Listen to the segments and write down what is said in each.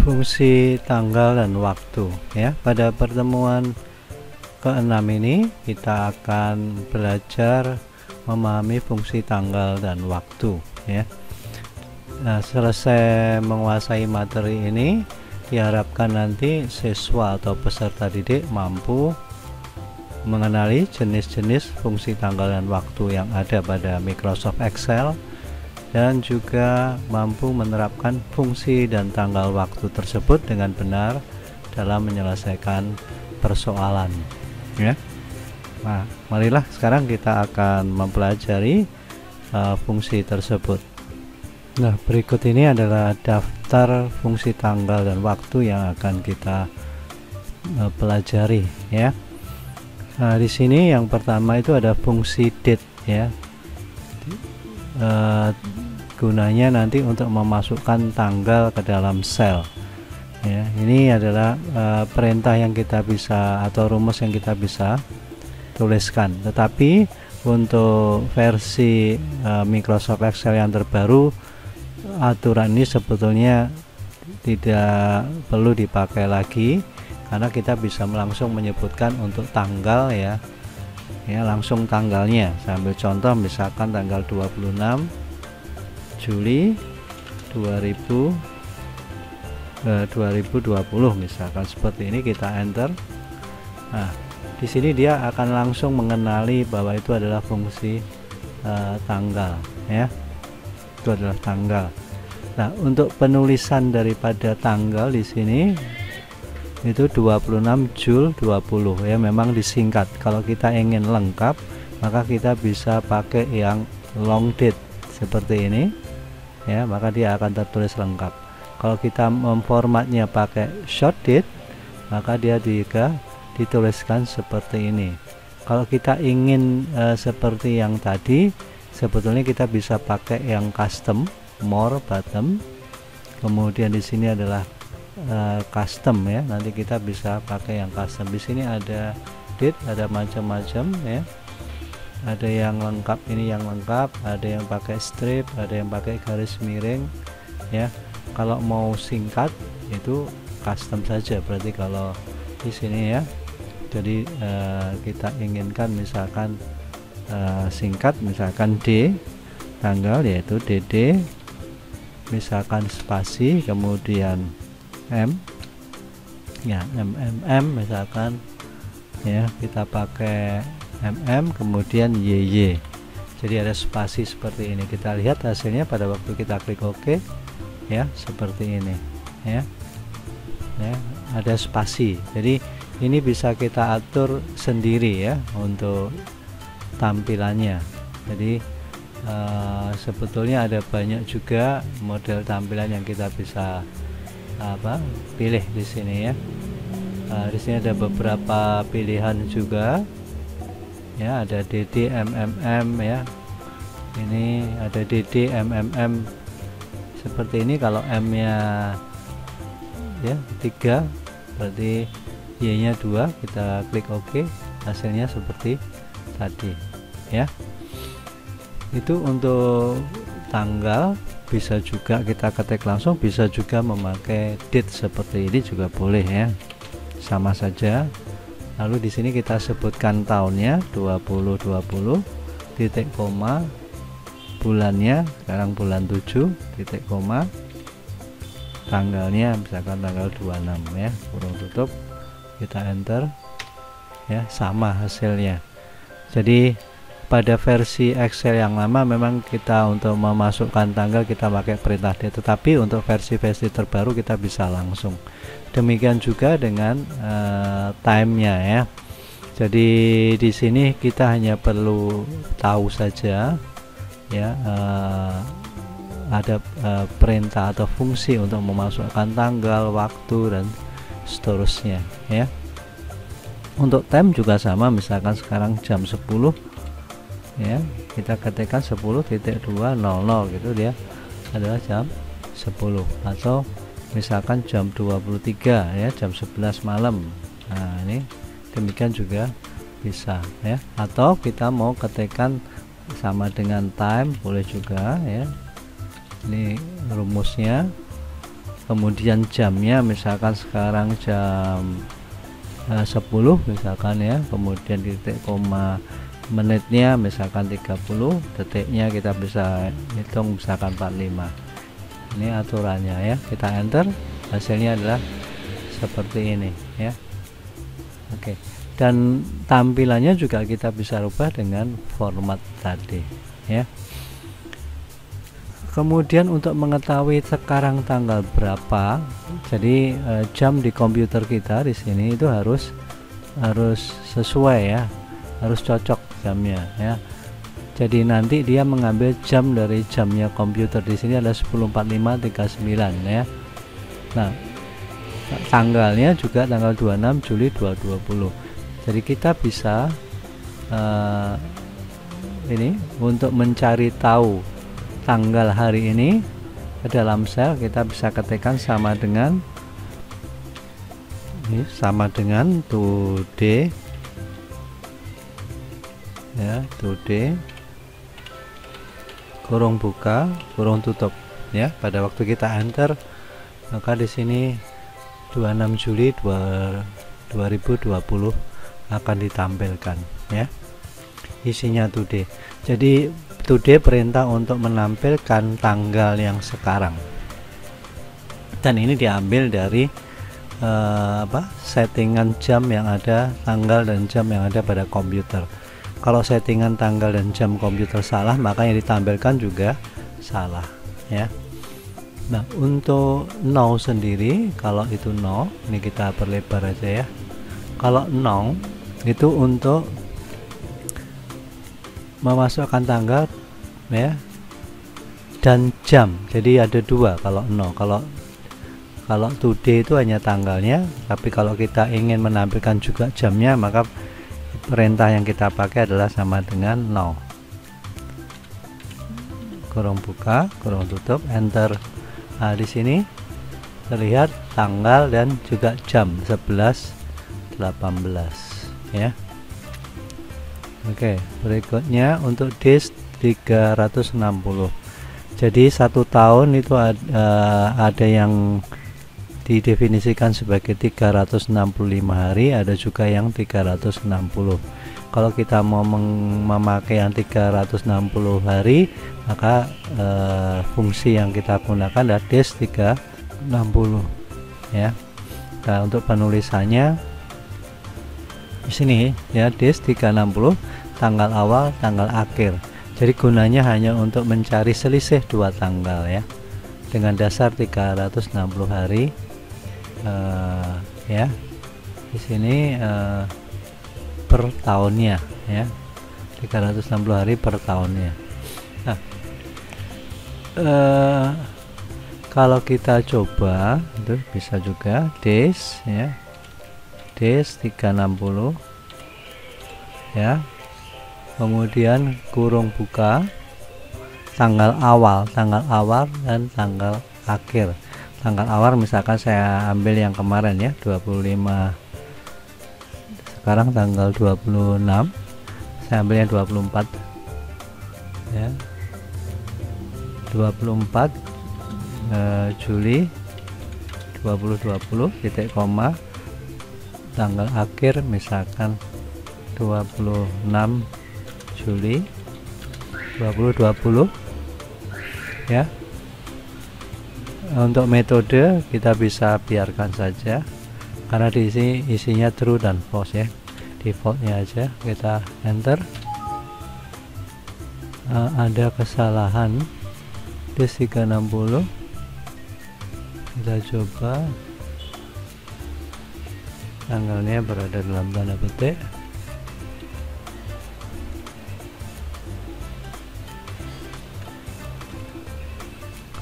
fungsi tanggal dan waktu ya. Pada pertemuan ke-6 ini kita akan belajar memahami fungsi tanggal dan waktu ya. Nah, selesai menguasai materi ini diharapkan nanti siswa atau peserta didik mampu mengenali jenis-jenis fungsi tanggal dan waktu yang ada pada Microsoft Excel dan juga mampu menerapkan fungsi dan tanggal waktu tersebut dengan benar dalam menyelesaikan persoalan ya. Nah, marilah sekarang kita akan mempelajari fungsi tersebut. Nah, berikut ini adalah daftar fungsi tanggal dan waktu yang akan kita pelajari ya. Nah, di sini yang pertama itu ada fungsi date ya. Gunanya nanti untuk memasukkan tanggal ke dalam sel ya. Ini adalah perintah yang kita bisa atau rumus yang kita bisa tuliskan, tetapi untuk versi Microsoft Excel yang terbaru aturan ini sebetulnya tidak perlu dipakai lagi karena kita bisa langsung menyebutkan untuk tanggal ya, langsung tanggalnya. Saya ambil contoh misalkan tanggal 26 Juli 2020 misalkan seperti ini, kita enter. Nah, di sini dia akan langsung mengenali bahwa itu adalah fungsi tanggal ya. Itu adalah tanggal. Nah, untuk penulisan daripada tanggal di sini itu 26 Jul 20 ya, memang disingkat. Kalau kita ingin lengkap maka kita bisa pakai yang long date seperti ini ya, maka dia akan tertulis lengkap. Kalau kita memformatnya pakai short date maka dia juga dituliskan seperti ini. Kalau kita ingin seperti yang tadi, sebetulnya kita bisa pakai yang custom, more button, kemudian di sini adalah custom ya. Nanti kita bisa pakai yang custom. Di sini ada date, ada macam-macam ya. Ada yang lengkap, ini yang lengkap, ada yang pakai strip, ada yang pakai garis miring ya. Kalau mau singkat itu custom saja, berarti kalau di sini ya. Jadi kita inginkan misalkan singkat, misalkan D tanggal yaitu DD, misalkan spasi kemudian M ya, MMM misalkan ya, kita pakai MM kemudian YY. Jadi ada spasi seperti ini. Kita lihat hasilnya pada waktu kita klik OK ya, seperti ini ya. Ya, ada spasi. Jadi ini bisa kita atur sendiri ya untuk tampilannya. Jadi sebetulnya ada banyak juga model tampilan yang kita bisa pilih di sini ya. Di sini ada beberapa pilihan juga ya, ada DD MMM ya. Ini ada DD MMM seperti ini. Kalau M nya ya 3 berarti Y nya 2, kita klik OK, hasilnya seperti tadi ya. Itu untuk tanggal. Bisa juga kita ketik langsung, bisa juga memakai date seperti ini juga boleh ya, sama saja. Lalu di sini kita sebutkan tahunnya 2020, titik koma, bulannya sekarang bulan 7, titik koma, tanggalnya misalkan tanggal 26 ya, kurung tutup, kita enter ya, sama hasilnya. Jadi pada versi Excel yang lama memang kita untuk memasukkan tanggal kita pakai perintah date, tetapi untuk versi-versi terbaru kita bisa langsung. Demikian juga dengan time-nya ya. Jadi di sini kita hanya perlu tahu saja ya, ada perintah atau fungsi untuk memasukkan tanggal, waktu dan seterusnya ya. Untuk time juga sama, misalkan sekarang jam 10 ya, kita ketikkan 10.200 gitu, dia adalah jam 10. Atau misalkan jam 23 ya, jam 11 malam. Nah, ini demikian juga bisa ya. Atau kita mau ketikkan sama dengan time boleh juga ya. Ini rumusnya kemudian jamnya misalkan sekarang jam 10 misalkan ya, kemudian titik koma menitnya misalkan 30, detiknya kita bisa hitung misalkan 45. Ini aturannya ya, kita enter, hasilnya adalah seperti ini ya. Oke, dan tampilannya juga kita bisa rubah dengan format tadi ya. Kemudian untuk mengetahui sekarang tanggal berapa, jadi jam di komputer kita di sini itu harus sesuai ya, harus cocok jamnya ya. Jadi nanti dia mengambil jam dari jamnya komputer di sini ada 10.45.39 ya. Nah, tanggalnya juga tanggal 26 Juli 2020. Jadi kita bisa ini untuk mencari tahu tanggal hari ini ke dalam sel, kita bisa ketikkan sama dengan ini, sama dengan today ya, today kurung buka kurung tutup ya. Pada waktu kita enter, maka di sini 26 Juli 2020 akan ditampilkan ya, isinya today. Jadi today perintah untuk menampilkan tanggal yang sekarang, dan ini diambil dari settingan jam yang ada, tanggal dan jam yang ada pada komputer. Kalau settingan tanggal dan jam komputer salah, maka yang ditampilkan juga salah ya. Nah, untuk now sendiri, kalau itu now, ini kita perlebar aja ya. Kalau now itu untuk memasukkan tanggal ya dan jam. Jadi ada dua kalau now. Kalau today itu hanya tanggalnya, tapi kalau kita ingin menampilkan juga jamnya, maka perintah yang kita pakai adalah sama dengan now. Kurung buka kurung tutup, enter. Nah, di sini terlihat tanggal dan juga jam 11.18 ya. Oke, berikutnya untuk days 360. Jadi 1 tahun itu ada yang didefinisikan sebagai 365 hari, ada juga yang 360. Kalau kita mau memakai yang 360 hari, maka fungsi yang kita gunakan adalah days 360 ya. Nah, untuk penulisannya di sini ya, days 360, tanggal awal tanggal akhir. Jadi gunanya hanya untuk mencari selisih dua tanggal ya, dengan dasar 360 hari ya. Di sini per tahunnya ya, 360 hari per tahunnya. Nah, kalau kita coba itu bisa juga days ya, days 360 ya, kemudian kurung buka tanggal awal dan tanggal akhir. Tanggal awal misalkan saya ambil yang kemarin ya, 25, sekarang tanggal 26, saya ambil yang 24 ya, 24 Juli 2020 titik koma, tanggal akhir misalkan 26 Juli 2020 ya. Untuk metode kita bisa biarkan saja karena di sini isinya true dan false ya, defaultnya aja. Kita enter. Ada kesalahan days 360, kita coba tanggalnya berada dalam tanda petik.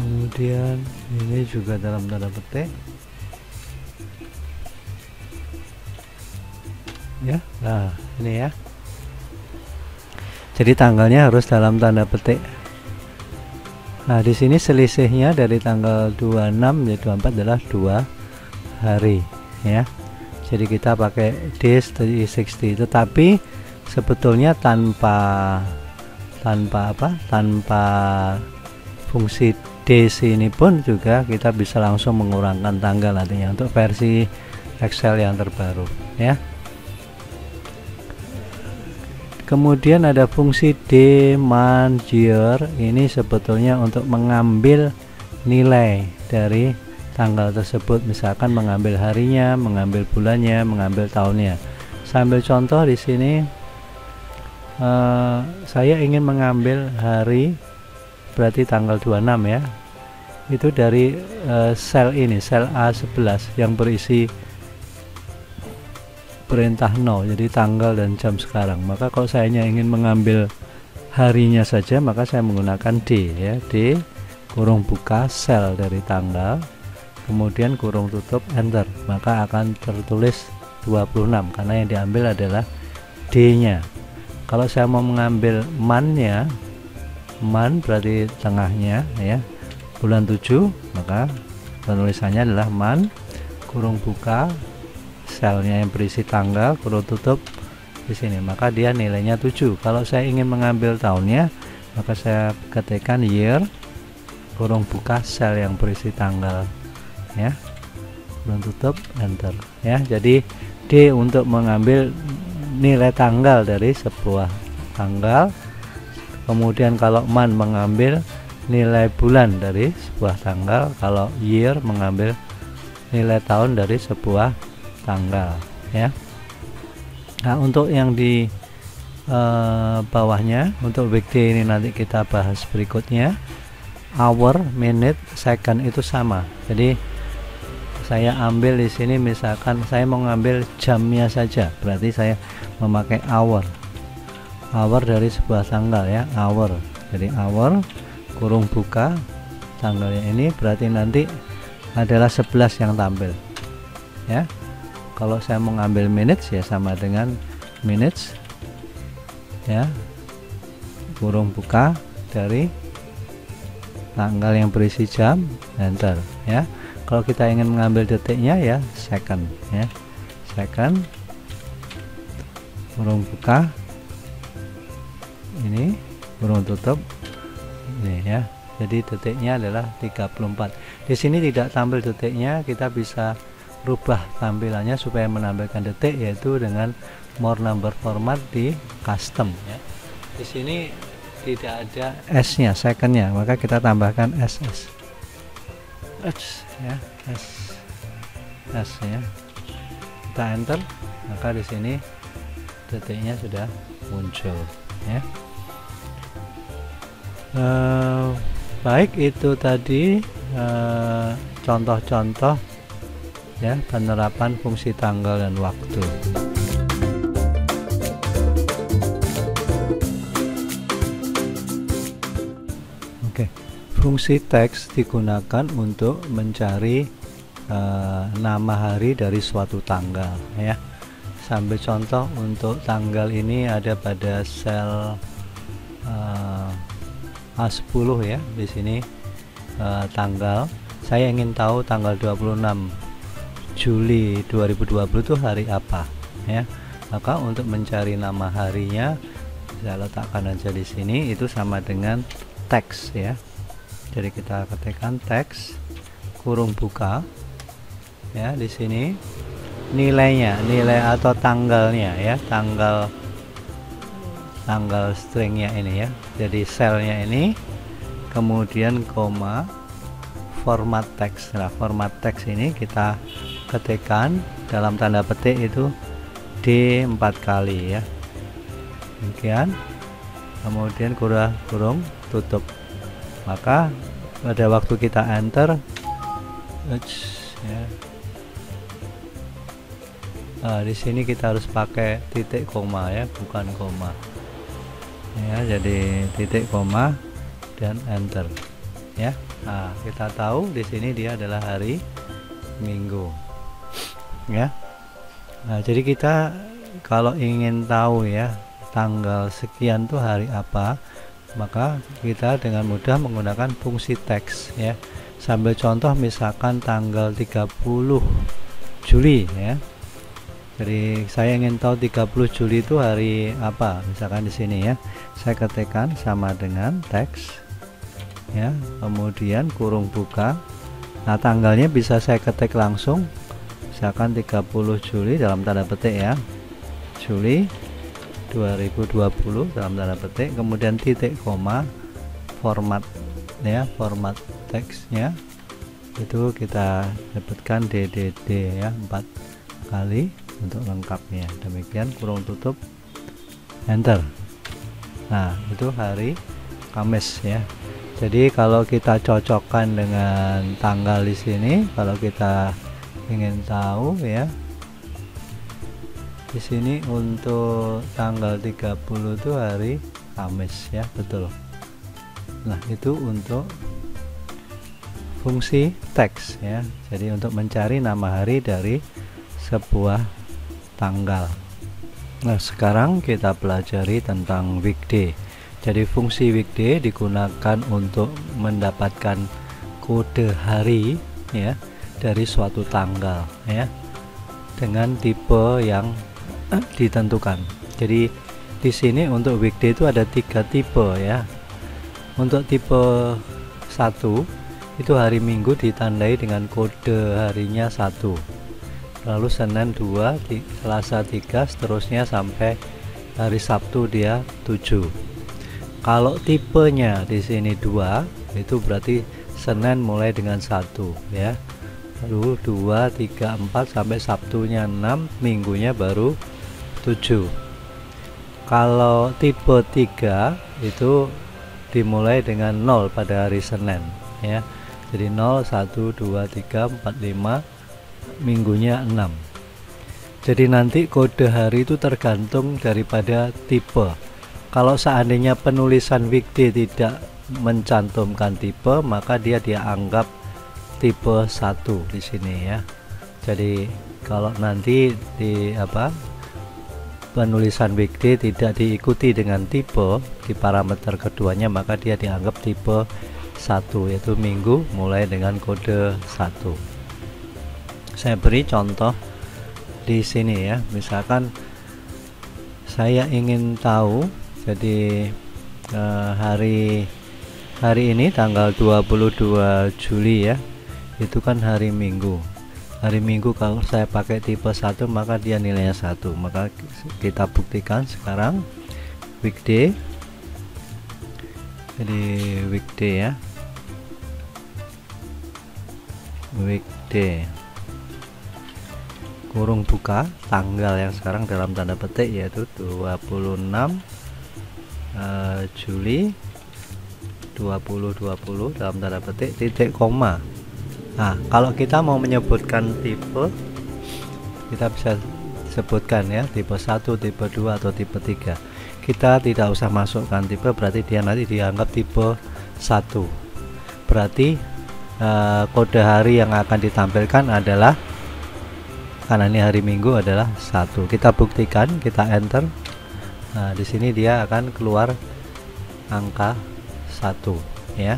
Kemudian ini juga dalam tanda petik ya. Nah, ini ya, jadi tanggalnya harus dalam tanda petik. Nah, di sini selisihnya dari tanggal 26 menjadi 24 adalah 2 hari ya. Jadi kita pakai days 360, tetapi sebetulnya tanpa fungsi di sini pun juga kita bisa langsung mengurangkan tanggal nantinya untuk versi Excel yang terbaru ya. Kemudian ada fungsi demangier, ini sebetulnya untuk mengambil nilai dari tanggal tersebut, misalkan mengambil harinya, mengambil bulannya, mengambil tahunnya. Saya ambil contoh di sini, saya ingin mengambil hari, berarti tanggal 26 ya, itu dari sel ini, sel A11 yang berisi perintah no, jadi tanggal dan jam sekarang. Maka kalau saya ingin mengambil harinya saja, maka saya menggunakan D ya, D kurung buka sel dari tanggal, kemudian kurung tutup enter, maka akan tertulis 26 karena yang diambil adalah D nya. Kalau saya mau mengambil man-nya, man berarti tengahnya ya, bulan 7, maka penulisannya adalah man kurung buka selnya yang berisi tanggal kurung tutup di sini, maka dia nilainya 7. Kalau saya ingin mengambil tahunnya, maka saya ketikkan year kurung buka sel yang berisi tanggal ya, kurung tutup enter ya. Jadi D untuk mengambil nilai tanggal dari sebuah tanggal, kemudian kalau man mengambil nilai bulan dari sebuah tanggal, kalau year mengambil nilai tahun dari sebuah tanggal ya. Nah, untuk yang di bawahnya, untuk weekday ini nanti kita bahas berikutnya. Hour, minute, second itu sama. Jadi saya ambil di sini, misalkan saya mau ngambil jamnya saja, berarti saya memakai hour. Hour dari sebuah tanggal ya, hour. Jadi hour kurung buka tanggalnya ini, berarti nanti adalah 11 yang tampil ya. Kalau saya mau ngambil minutes ya sama dengan minutes ya, kurung buka dari tanggal yang berisi jam enter ya. Kalau kita ingin mengambil detiknya ya second ya, second kurung buka ini kurung tutup ini ya. Jadi detiknya adalah 34. Di sini tidak tampil detiknya, kita bisa rubah tampilannya supaya menampilkan detik, yaitu dengan more number format di custom ya. Di sini tidak ada S-nya, second-nya, maka kita tambahkan SS ya, S ya. Kita enter, maka di sini detiknya sudah muncul ya. Baik, itu tadi contoh-contoh ya penerapan fungsi tanggal dan waktu. Oke, fungsi teks digunakan untuk mencari nama hari dari suatu tanggal ya. Sambil contoh, untuk tanggal ini ada pada sel A10 ya. Di sini tanggal, saya ingin tahu tanggal 26 Juli 2020 itu hari apa ya. Maka untuk mencari nama harinya, saya letakkan aja di sini, itu sama dengan teks ya. Jadi kita ketikkan teks kurung buka ya, di sini nilainya, nilai atau tanggalnya ya, tanggal stringnya ini ya. Jadi selnya ini, kemudian koma, format teks. Nah, format teks ini kita ketikkan dalam tanda petik itu D 4 kali ya, demikian, kemudian kurung tutup. Maka pada waktu kita enter ya, di sini kita harus pakai titik koma ya, bukan koma ya. Jadi titik koma dan enter ya. Nah, kita tahu di sini dia adalah hari Minggu ya. Nah, jadi kita kalau ingin tahu ya tanggal sekian tuh hari apa, maka kita dengan mudah menggunakan fungsi teks ya. Sambil contoh, misalkan tanggal 30 Juli ya. Jadi saya ingin tahu 30 Juli itu hari apa, misalkan di sini ya. Saya ketikkan sama dengan teks ya, kemudian kurung buka. Nah, tanggalnya bisa saya ketik langsung, misalkan 30 Juli dalam tanda petik ya, Juli 2020 dalam tanda petik, kemudian titik koma, format ya, format teksnya itu kita sebutkan DDD ya, 4 kali untuk lengkapnya. Demikian, kurung tutup, enter. Nah, itu hari Kamis ya. Jadi kalau kita cocokkan dengan tanggal di sini, kalau kita ingin tahu ya, di sini untuk tanggal 30 itu hari Kamis ya, betul. Nah, itu untuk fungsi teks ya. Jadi untuk mencari nama hari dari sebuah tanggal. Nah, sekarang kita pelajari tentang weekday. Jadi fungsi weekday digunakan untuk mendapatkan kode hari ya dari suatu tanggal ya, dengan tipe yang ditentukan. Jadi di sini untuk weekday itu ada 3 tipe ya. Untuk tipe 1 itu hari Minggu ditandai dengan kode harinya 1, lalu Senin 2, Selasa 3, seterusnya sampai hari Sabtu dia 7. Kalau tipenya di sini 2, itu berarti Senin mulai dengan 1 ya, lalu 2, 3, 4 sampai Sabtunya 6, Minggunya baru 7. Kalau tipe 3 itu dimulai dengan 0 pada hari Senin ya. Jadi 0, 1, 2, 3, 4, 5, Minggunya 6. Jadi nanti kode hari itu tergantung daripada tipe. Kalau seandainya penulisan weekday tidak mencantumkan tipe, maka dia dianggap tipe 1 di sini ya. Jadi kalau nanti di penulisan weekday tidak diikuti dengan tipe di parameter keduanya, maka dia dianggap tipe 1, yaitu minggu mulai dengan kode 1. Saya beri contoh di sini ya. Misalkan saya ingin tahu, jadi hari ini tanggal 22 Juli ya, itu kan hari Minggu. Hari Minggu kalau saya pakai tipe 1 maka dia nilainya 1. Maka kita buktikan sekarang weekday. Jadi weekday ya, weekday kurung buka, tanggal yang sekarang dalam tanda petik yaitu 26 Juli 2020 dalam tanda petik, titik koma. Nah, kalau kita mau menyebutkan tipe, kita bisa sebutkan ya, tipe 1, tipe 2 atau tipe 3. Kita tidak usah masukkan tipe, berarti dia nanti dianggap tipe 1. Berarti kode hari yang akan ditampilkan adalah, karena ini hari Minggu, adalah 1. Kita buktikan, kita enter. Nah, di sini dia akan keluar angka 1 ya.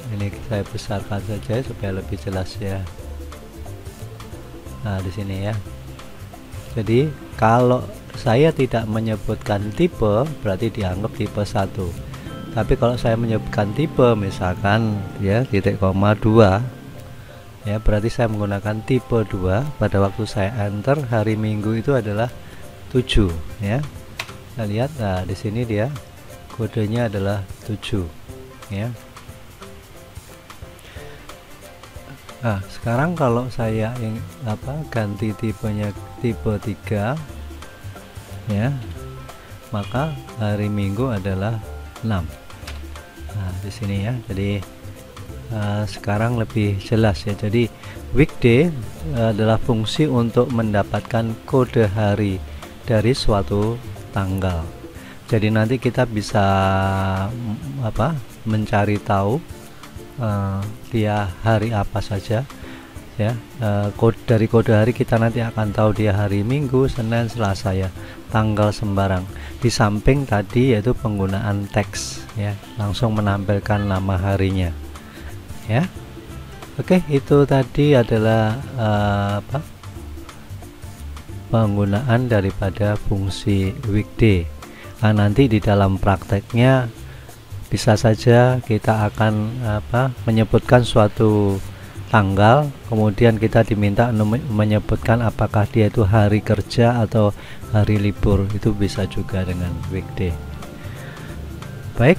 Ini saya besarkan saja supaya lebih jelas ya. Nah, di sini ya. Jadi kalau saya tidak menyebutkan tipe, berarti dianggap tipe 1. Tapi kalau saya menyebutkan tipe, misalkan ya titik koma 2 ya, berarti saya menggunakan tipe 2. Pada waktu saya enter, hari Minggu itu adalah 7 ya. Kita lihat, nah di sini dia kodenya adalah 7 ya. Nah, sekarang kalau saya ingin ganti tipenya tipe 3 ya, maka hari Minggu adalah 6. Nah, di sini ya. Jadi sekarang lebih jelas ya. Jadi weekday adalah fungsi untuk mendapatkan kode hari dari suatu tanggal. Jadi nanti kita bisa mencari tahu dia hari apa saja ya. Dari kode hari kita nanti akan tahu dia hari Minggu, Senin, Selasa ya, tanggal sembarang. Di samping tadi yaitu penggunaan teks ya, langsung menampilkan nama harinya ya. Oke, itu tadi adalah penggunaan daripada fungsi weekday. Nah, nanti di dalam prakteknya bisa saja kita akan menyebutkan suatu tanggal, kemudian kita diminta menyebutkan apakah dia itu hari kerja atau hari libur. Itu bisa juga dengan weekday. Baik,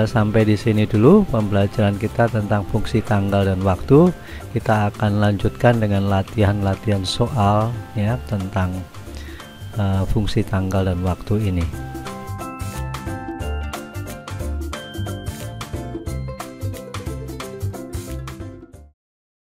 sampai di sini dulu pembelajaran kita tentang fungsi tanggal dan waktu. Kita akan lanjutkan dengan latihan-latihan soal ya tentang fungsi tanggal dan waktu ini.